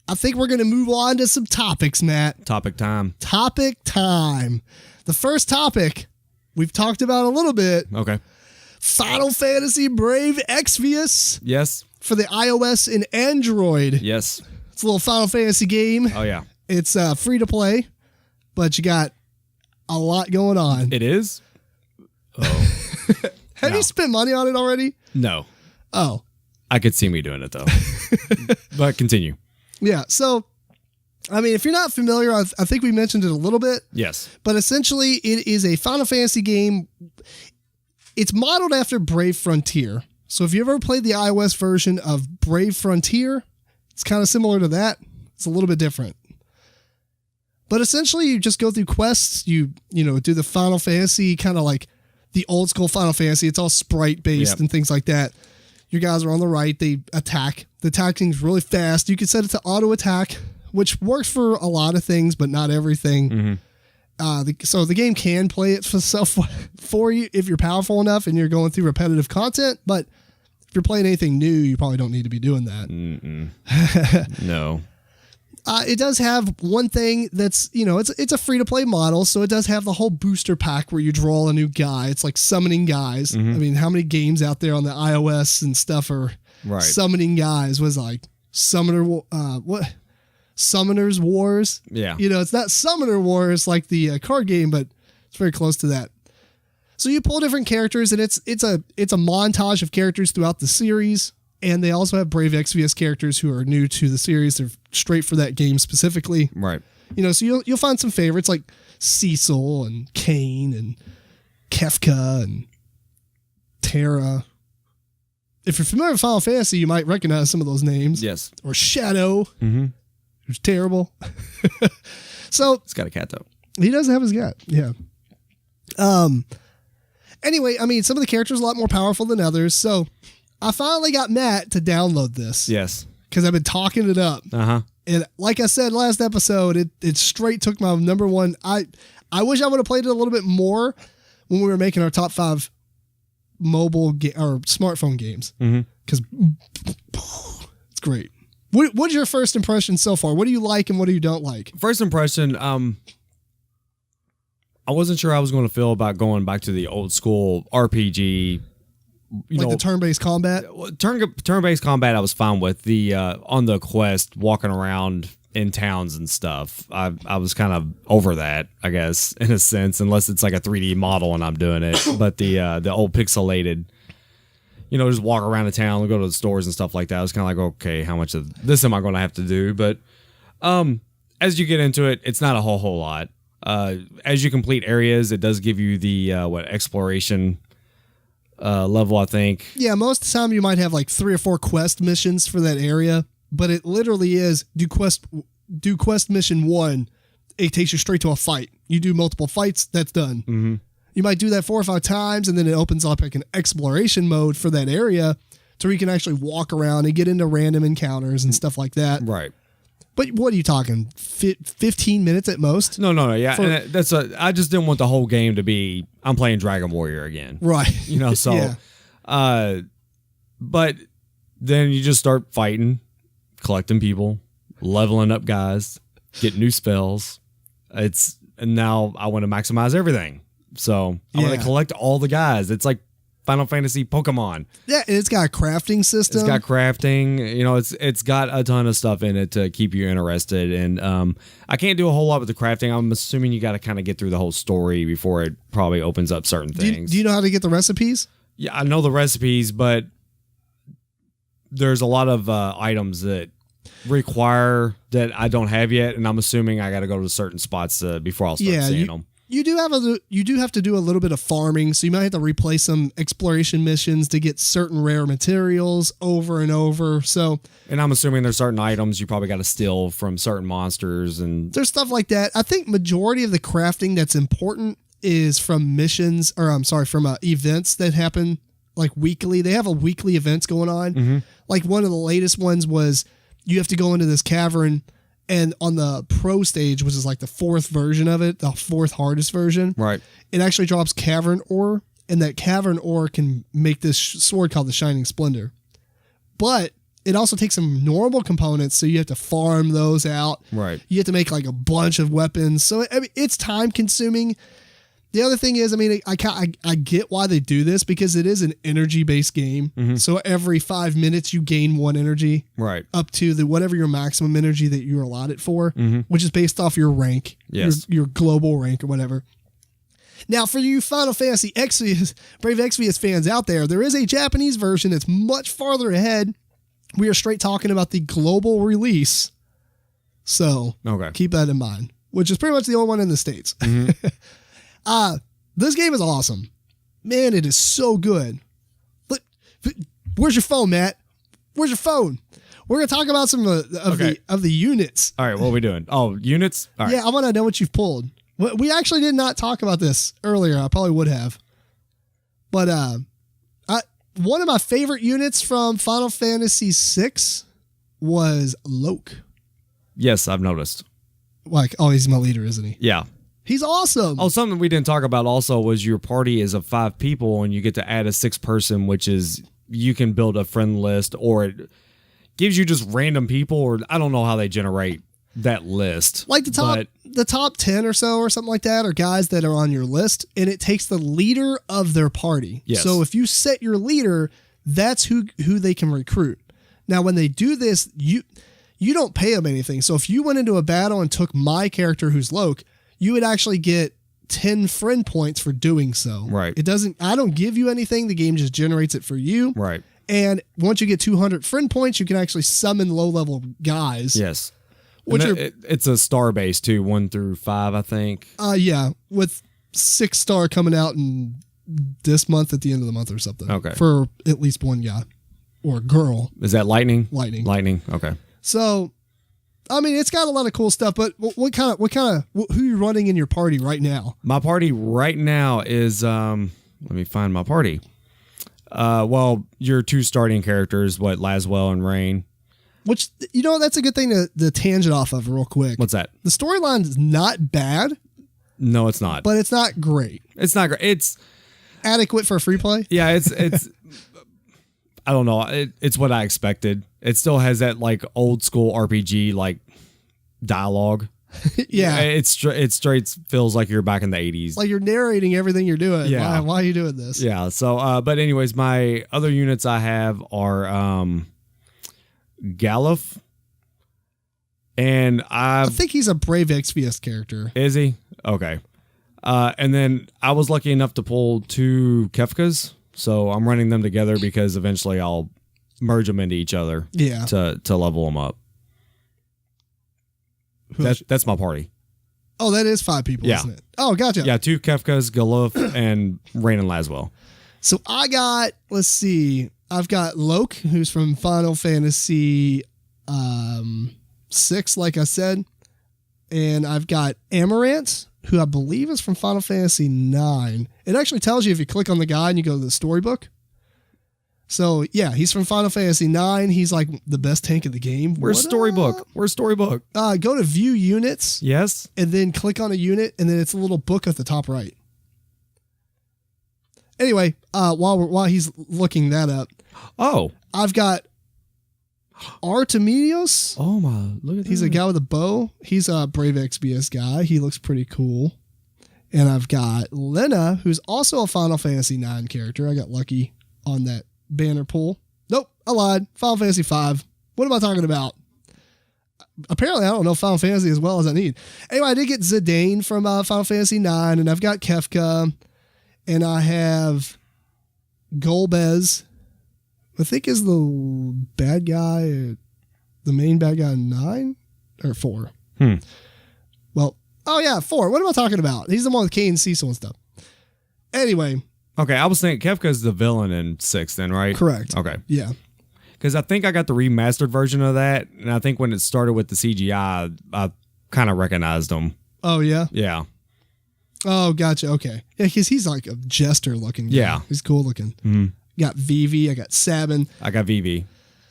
I think we're going to move on to some topics, Matt. Topic time. Topic time. The first topic we've talked about a little bit. Okay. Final Fantasy Brave Exvius. Yes. For the iOS and Android. Yes. It's a little Final Fantasy game. Oh, yeah. It's free to play, but you got a lot going on. It is? Oh. Have you spent money on it already? No. Oh. I could see me doing it, though. But continue. Yeah. So, I mean, if you're not familiar, I think we mentioned it a little bit. Yes. But essentially, it is a Final Fantasy game. It's modeled after Brave Frontier. So if you ever played the iOS version of Brave Frontier, it's kind of similar to that. It's a little bit different. But essentially, you just go through quests. You do the Final Fantasy, kind of like the old school Final Fantasy. It's all sprite-based and things like that. Your guys are on the right. They attack. The attacking is really fast. You can set it to auto-attack, which works for a lot of things, but not everything. Mm-hmm. So the game can play it for you if you're powerful enough and you're going through repetitive content. But if you're playing anything new, you probably don't need to be doing that. No. It does have one thing that's, it's a free-to-play model, so it does have the whole booster pack where you draw a new guy. It's like summoning guys. Mm-hmm. I mean, how many games out there on the iOS and stuff are summoning guys? Was like Summoner's Wars? Yeah. It's not Summoner Wars like the card game, but it's very close to that. So you pull different characters, and it's a montage of characters throughout the series. And they also have Brave Exvius characters who are new to the series. They're straight for that game specifically. Right. So you'll find some favorites like Cecil and Kane and Kefka and Terra. If you're familiar with Final Fantasy, you might recognize some of those names. Yes. Or Shadow, who's terrible. So he's got a cat though. He does have his cat. Yeah. Anyway, I mean, some of the characters are a lot more powerful than others. So I finally got Matt to download this. Yes. Because I've been talking it up. Uh-huh. And like I said last episode, it straight took my number one. I wish I would have played it a little bit more when we were making our top 5 mobile or smartphone games. Because it's great. What's your first impression so far? What do you like and what do you don't like? First impression, I wasn't sure how I was going to feel about going back to the old school RPG. The turn-based combat? Turn-based combat I was fine with. The on the quest, walking around in towns and stuff, I was kind of over that, I guess, in a sense, unless it's like a 3D model and I'm doing it. But the old pixelated, just walk around the town and go to the stores and stuff like that, I was kind of like, okay, how much of this am I going to have to do? But as you get into it, it's not a whole lot. As you complete areas, it does give you the exploration level, I think. Yeah, most of the time you might have like 3 or 4 quest missions for that area, but it literally is do quest mission 1, it takes you straight to a fight. You do multiple fights, that's done. Mm-hmm. You might do that 4 or 5 times, and then it opens up like an exploration mode for that area to where you can actually walk around and get into random encounters and stuff like that. Right. But what are you talking? 15 minutes at most? No. Yeah, and I just didn't want the whole game to be I'm playing Dragon Warrior again. Right. So. Yeah. But then you just start fighting, collecting people, leveling up guys, getting new spells. And now I want to maximize everything. So I want to collect all the guys. It's like Final Fantasy Pokemon. Yeah, and it's got a crafting system. It's got crafting. It's got a ton of stuff in it to keep you interested. And I can't do a whole lot with the crafting. I'm assuming you got to kind of get through the whole story before it probably opens up certain things. Do you know how to get the recipes? Yeah, I know the recipes, but there's a lot of items that require that I don't have yet, and I'm assuming I got to go to certain spots before I'll start seeing them. You do have to do a little bit of farming, so you might have to replay some exploration missions to get certain rare materials over and over. And I'm assuming there's certain items you probably got to steal from certain monsters, and there's stuff like that. I think majority of the crafting that's important is from missions, from events that happen like weekly. They have a weekly events going on. Mm-hmm. Like one of the latest ones was you have to go into this cavern. And on the pro stage, which is like the 4th version of it, the 4th hardest version, right? It actually drops cavern ore, and that cavern ore can make this sword called the Shining Splendor. But it also takes some normal components, so you have to farm those out. Right. You have to make like a bunch of weapons. So I mean, it's time consuming. The other thing is, I mean, I get why they do this because it is an energy-based game. Mm-hmm. So every 5 minutes you gain 1 energy. Right. Up to the whatever your maximum energy that you're allotted for, Mm-hmm. which is based off your rank, Yes. your global rank or whatever. Now, for you Final Fantasy Exvius, Brave Exvius fans out there, there is a Japanese version that's much farther ahead. We are straight talking about the global release. So Okay. keep that in mind, which is pretty much the only one in the States. Mm-hmm. This game is awesome. Man, it is so good. Look, where's your phone, Matt? Where's your phone? We're going to talk about some of the units. All right. What are we doing? Oh, units? All right. Yeah, I want to know what you've pulled. We actually did not talk about this earlier. I probably would have. But one of my favorite units from Final Fantasy VI was Loke. Yes, I've noticed. Like, oh, he's my leader, isn't he? Yeah. He's awesome. Oh, something we didn't talk about also was your party is of 5 people and you get to add a 6th person, which is you can build a friend list or it gives you just random people, or I don't know how they generate that list. Like the top 10 or so or something like that are guys that are on your list, and it takes the leader of their party. Yes. So if you set your leader, that's who they can recruit. Now, when they do this, you don't pay them anything. So if you went into a battle and took my character who's Loke, you would actually get 10 friend points for doing so. Right. I don't give you anything. The game just generates it for you. Right. And once you get 200 friend points, you can actually summon low-level guys. Yes. Which it's a star base too, 1 through 5, I think. Yeah, with 6 star coming out in this month at the end of the month or something. Okay. For at least one guy or girl. Is that lightning? Lightning. Okay. So, I mean, it's got a lot of cool stuff. But who are you running in your party right now? My party right now is let me find my party. Well, your 2 starting characters, Laswell and Rain. Which, that's a good thing to tangent off of real quick. What's that? The storyline is not bad. No, it's not. But it's not great. It's not great. It's adequate for free play. Yeah, it's I don't know. It's what I expected. It still has that like old school RPG like dialogue. Yeah. It straight feels like you're back in the 80s. Like you're narrating everything you're doing. Yeah. Why are you doing this? Yeah. So, but anyways, my other units I have are Galuf, and I think he's a Brave Exvius character. Is he? Okay. And then I was lucky enough to pull 2 Kefkas, so I'm running them together because eventually I'll merge them into each other. Yeah. To level them up. That's my party. Oh, that is 5 people, isn't it? Oh, gotcha. Yeah, 2 Kefkas, Galuf, and Rain and Laswell. So I got, let's see, I've got Loke, who's from Final Fantasy 6, like I said. And I've got Amaranth, who I believe is from Final Fantasy 9. It actually tells you if you click on the guy and you go to the storybook. So, yeah, he's from Final Fantasy 9. He's like the best tank of the game. Where's storybook? Where's storybook? Go to view units. Yes. And then click on a unit, and then it's a little book at the top right. Anyway, while he's looking that up. Oh. I've got Artemidios. Oh my, look at that. He's a guy with a bow. He's a Brave Exvius guy. He looks pretty cool. And I've got Lena, who's also a Final Fantasy 9 character. I got lucky on that banner pull. Nope, I lied. Final Fantasy 5. What am I talking about? Apparently, I don't know Final Fantasy as well as I need. Anyway, I did get Zidane from Final Fantasy 9, and I've got Kefka, and I have Golbez, I think is the bad guy, the main bad guy in 9 or 4. Well, oh yeah, 4. What am I talking about? He's the one with Kane and Cecil and stuff. Anyway. Okay, I was thinking Kefka's the villain in 6 then, right? Correct. Okay. Yeah. Because I think I got the remastered version of that, and I think when it started with the CGI, I kind of recognized him. Oh, yeah? Yeah. Oh, gotcha. Okay. Yeah, because he's like a jester looking guy. Yeah. He's cool looking. Mm-hmm. Got Vivi. I got Sabin. I got Vivi.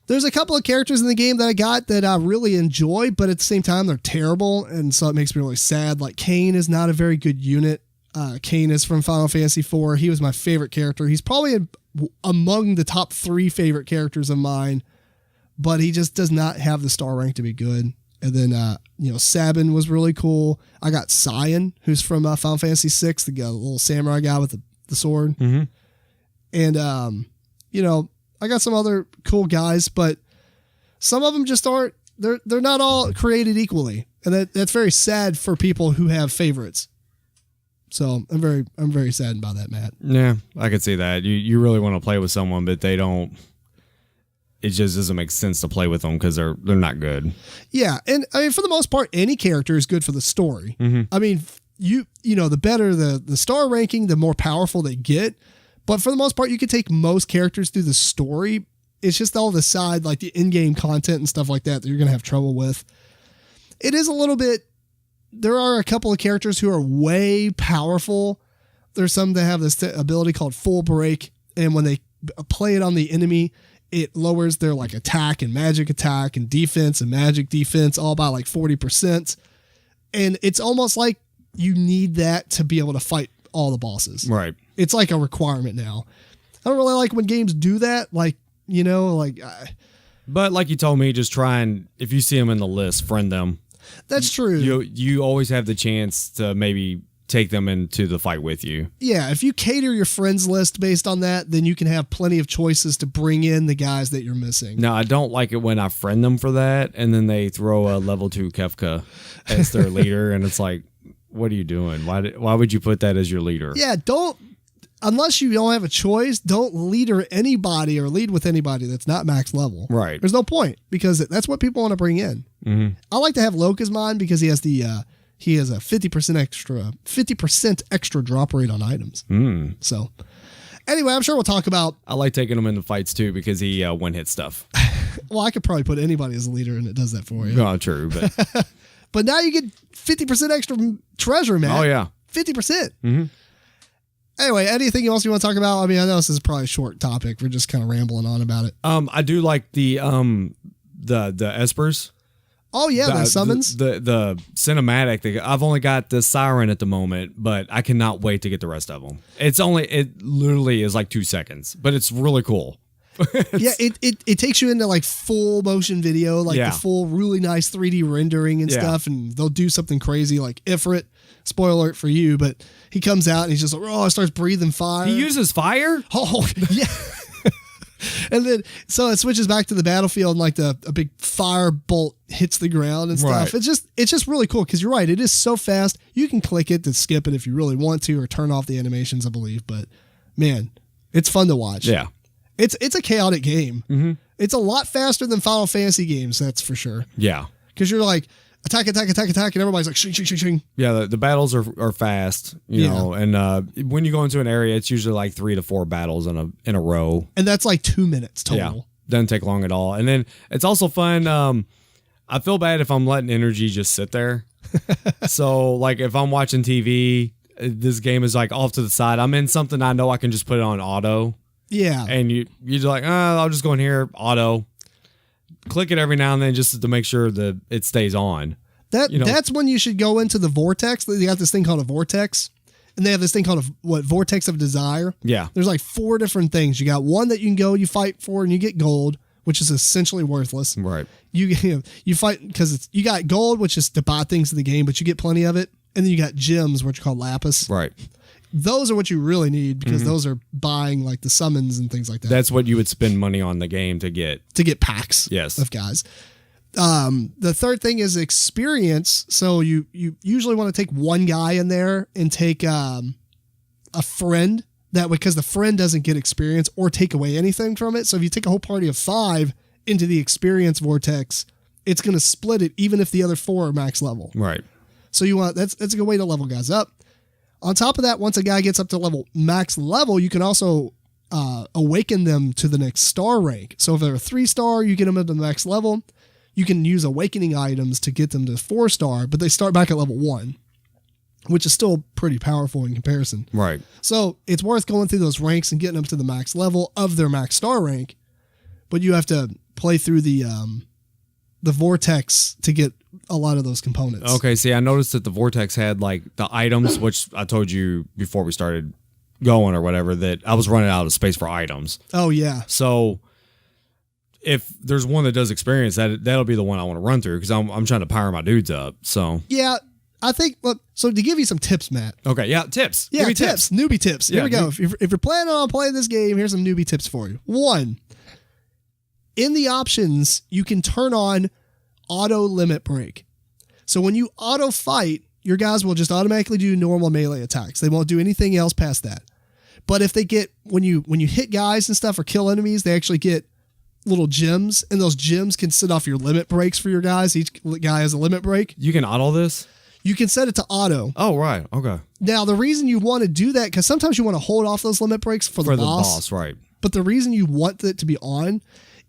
There's a couple of characters in the game that I got that I really enjoy, but at the same time, they're terrible, and so it makes me really sad. Like, Kane is not a very good unit. Kane is from Final Fantasy IV. He was my favorite character. He's probably among the top 3 favorite characters of mine. but he just does not have the star rank to be good. And then, Sabin was really cool. I got Cyan, who's from Final Fantasy VI, the little samurai guy with the sword. Mm-hmm. And, I got some other cool guys, but some of them just aren't, they're not all created equally. And that's very sad for people who have favorites. So I'm very saddened by that, Matt. Yeah, I could see that. You really want to play with someone, but they don't. It just doesn't make sense to play with them because they're not good. Yeah, and I mean, for the most part, any character is good for the story. Mm-hmm. I mean, the better the star ranking, the more powerful they get. But for the most part, you can take most characters through the story. It's just all the side, like the in-game content and stuff like that you're going to have trouble with. It is a little bit. There are a couple of characters who are way powerful. There's some that have this ability called Full Break, and when they play it on the enemy, it lowers their like attack and magic attack and defense and magic defense all by like 40%. And it's almost like you need that to be able to fight all the bosses. Right. It's like a requirement now. I don't really like when games do that. But like you told me, just try and, if you see them in the list, friend them. That's true. You always have the chance to maybe take them into the fight with you. Yeah, if you cater your friends list based on that, then you can have plenty of choices to bring in the guys that you're missing. No, I don't like it when I friend them for that, and then they throw a level 2 Kefka as their leader, and it's like, what are you doing? Why would you put that as your leader? Yeah, unless you don't have a choice, don't lead with anybody that's not max level. Right. There's no point because that's what people want to bring in. Mm-hmm. I like to have Loke as mine because he has a 50% extra drop rate on items. So anyway, I'm sure we'll talk about. I like taking him into fights too because he one hit stuff. Well, I could probably put anybody as a leader and it does that for you. No, true, but but now you get 50% extra treasure, man. Oh yeah, 50%. Mm-hmm. Anyway, anything else you want to talk about? I mean, I know this is probably a short topic. We're just kind of rambling on about it. I do like the espers. Oh yeah, the summons. The cinematic. I've only got the siren at the moment, but I cannot wait to get the rest of them. It literally is like 2 seconds, but it's really cool. Yeah, it takes you into like full motion video, like the full really nice 3D rendering and stuff, and they'll do something crazy like Ifrit. Spoiler alert for you, but he comes out and he's just like, starts breathing fire. He uses fire? Oh, yeah. And then, so it switches back to the battlefield and like a big fire bolt hits the ground and stuff. Right. It's just really cool because you're right. It is so fast. You can click it to skip it if you really want to or turn off the animations, I believe. But man, it's fun to watch. Yeah. It's a chaotic game. Mm-hmm. It's a lot faster than Final Fantasy games, that's for sure. Yeah. Because you're like, attack, and everybody's like, shing, shing, shing, shing. Yeah, the battles are fast, you know, and when you go into an area, it's usually like 3 to 4 battles in a row. And that's like 2 minutes total. Yeah, doesn't take long at all. And then it's also fun. I feel bad if I'm letting energy just sit there. So, like, if I'm watching TV, this game is like off to the side. I'm in something I know I can just put it on auto. Yeah. And you're like, I'll just go in here, auto. Click it every now and then just to make sure that it stays on. That's when you should go into the vortex. They got this thing called a vortex, and they have this thing called vortex of desire. Yeah. There's like 4 different things. You got one that you can go, you fight for, and you get gold, which is essentially worthless. Right. You fight because you got gold, which is to buy things in the game, but you get plenty of it. And then you got gems, which are called lapis. Right. Those are what you really need because those are buying like the summons and things like that. That's what you would spend money on the game to get packs. Yes. Of guys. The third thing is experience. So you usually want to take one guy in there and take a friend because the friend doesn't get experience or take away anything from it. So if you take a whole party of 5 into the experience vortex, it's going to split it even if the other 4 are max level. Right. So that's a good way to level guys up. On top of that, once a guy gets up to max level, you can also awaken them to the next star rank. So if they're a 3-star, you get them up to the max level. You can use awakening items to get them to 4-star, but they start back at level 1, which is still pretty powerful in comparison. Right. So it's worth going through those ranks and getting them to the max level of their max star rank, but you have to play through the vortex to get a lot of those components. Okay, see, I noticed that the vortex had like the items, which I told you before we started going or whatever, that I was running out of space for items. Oh, yeah. So if there's one that does experience, that'll be the one I want to run through because I'm trying to power my dudes up. So yeah, I think. So to give you some tips, Matt. Okay, yeah, tips. Yeah, tips. Newbie tips. Here we go. If you're planning on playing this game, here's some newbie tips for you. 1, in the options, you can turn on auto limit break. So when you auto fight, your guys will just automatically do normal melee attacks. They won't do anything else past that. But if they get, when you hit guys and stuff or kill enemies, they actually get little gems, and those gems can set off your limit breaks for your guys. Each guy has a limit break. You can auto this? You can set it to auto. Oh, right. Okay. Now, the reason you want to do that, because sometimes you want to hold off those limit breaks for the boss. Right. But the reason you want it to be on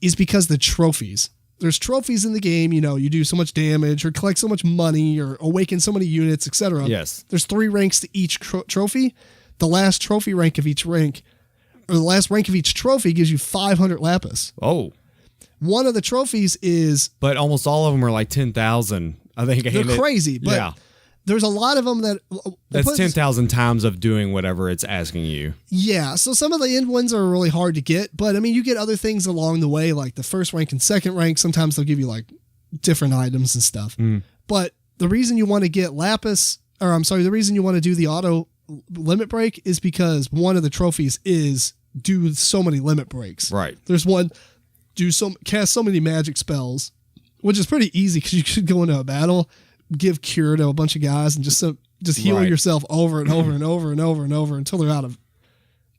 is because the trophies. There's trophies in the game, you do so much damage or collect so much money or awaken so many units, etc. Yes. There's 3 ranks to each trophy. The last trophy rank of each rank, or the last rank of each trophy gives you 500 lapis. Oh. One of the trophies is... But almost all of them are like 10,000. I think. They're crazy, but yeah. There's a lot of them that... That's 10,000 times of doing whatever it's asking you. Yeah, so some of the end ones are really hard to get, but I mean, you get other things along the way, like the first rank and second rank. Sometimes they'll give you like different items and stuff. But the reason you want to get lapis, the reason you want to do the auto limit break is because one of the trophies is do so many limit breaks. Right. There's one, cast so many magic spells, which is pretty easy because you could go into a battle, give cure to a bunch of guys and just heal yourself over and over and over and over and over until they're out of,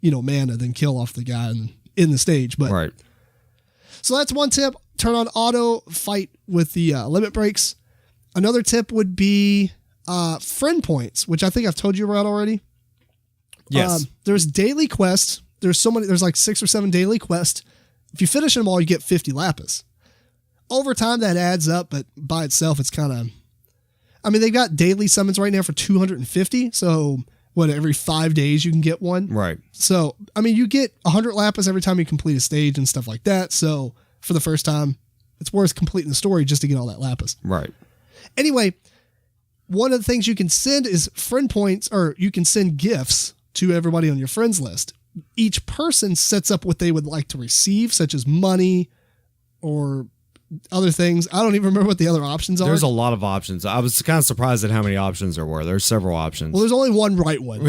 mana, then kill off the guy in the stage. But right. So that's one tip. Turn on auto fight with the limit breaks. Another tip would be friend points, which I think I've told you about already. Yes. There's daily quests. There's like 6 or 7 daily quests. If you finish them all, you get 50 lapis. Over time, that adds up, but by itself, it's kind of... I mean, they've got daily summons right now for 250. So, every 5 days you can get one? Right. So, I mean, you get 100 lapis every time you complete a stage and stuff like that. So, for the first time, it's worth completing the story just to get all that lapis. Right. Anyway, one of the things you can send is friend points, or you can send gifts to everybody on your friends list. Each person sets up what they would like to receive, such as money or other things. I don't even remember what the other options are. There's a lot of options. I was kind of surprised at how many options there were. There's several options. Well, there's only one right one.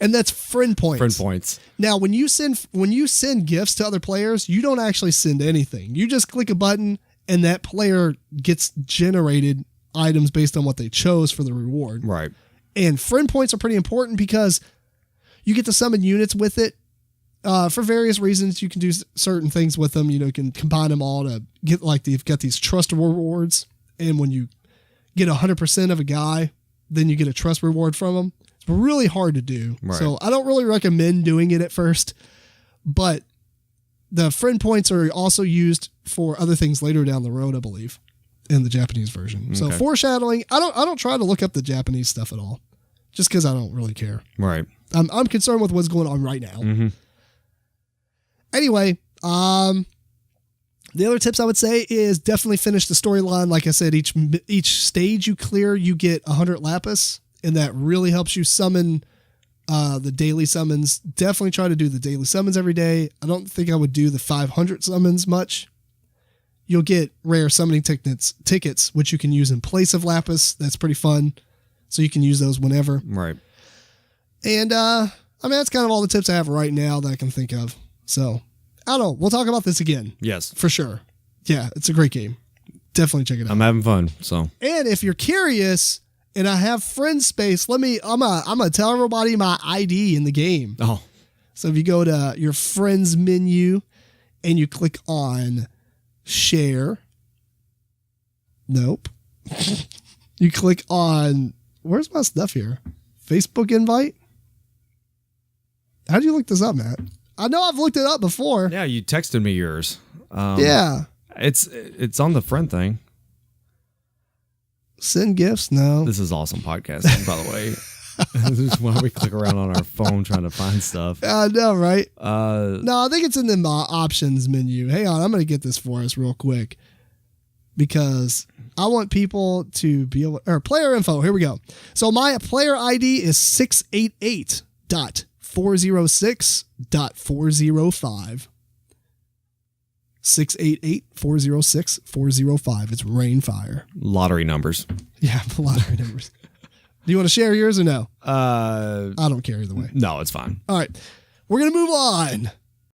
And that's friend points. Friend points. Now, when you send gifts to other players, you don't actually send anything. You just click a button and that player gets generated items based on what they chose for the reward. Right. And friend points are pretty important because you get to summon units with it. For various reasons, you can do certain things with them. You can combine them all to get, like, you've got these trust rewards. And when you get 100% of a guy, then you get a trust reward from them. It's really hard to do. Right. So I don't really recommend doing it at first. But the friend points are also used for other things later down the road, I believe, in the Japanese version. Okay. So foreshadowing, I don't try to look up the Japanese stuff at all, just because I don't really care. Right. I'm concerned with what's going on right now. Mm-hmm. Anyway, the other tips I would say is definitely finish the storyline. Like I said, each stage you clear, you get 100 lapis, and that really helps you summon the daily summons. Definitely try to do the daily summons every day. I don't think I would do the 500 summons much. You'll get rare summoning tickets, which you can use in place of lapis. That's pretty fun. So you can use those whenever. Right. And, that's kind of all the tips I have right now that I can think of. So, I don't know. We'll talk about this again. Yes. For sure. Yeah, it's a great game. Definitely check it out. I'm having fun, so. And if you're curious, and I have friend space, I'm gonna tell everybody my ID in the game. Oh. So if you go to your friends menu and you click on share. Nope. You click on, where's my stuff here? Facebook invite? How'd you look this up, Matt? I know I've looked it up before. Yeah, you texted me yours. Yeah. It's on the friend thing. Send gifts? No. This is awesome podcasting, by the way. This is why we click around on our phone trying to find stuff. I know, right? No, I think it's in the options menu. Hang on, I'm going to get this for us real quick because I want people to be able, or player info. Here we go. So my player ID is 688.406.405. 688-406-405. It's Rainfire. Lottery numbers. Yeah, the lottery numbers. Do you want to share yours or no? I don't care either way. No, it's fine. All right. We're going to move on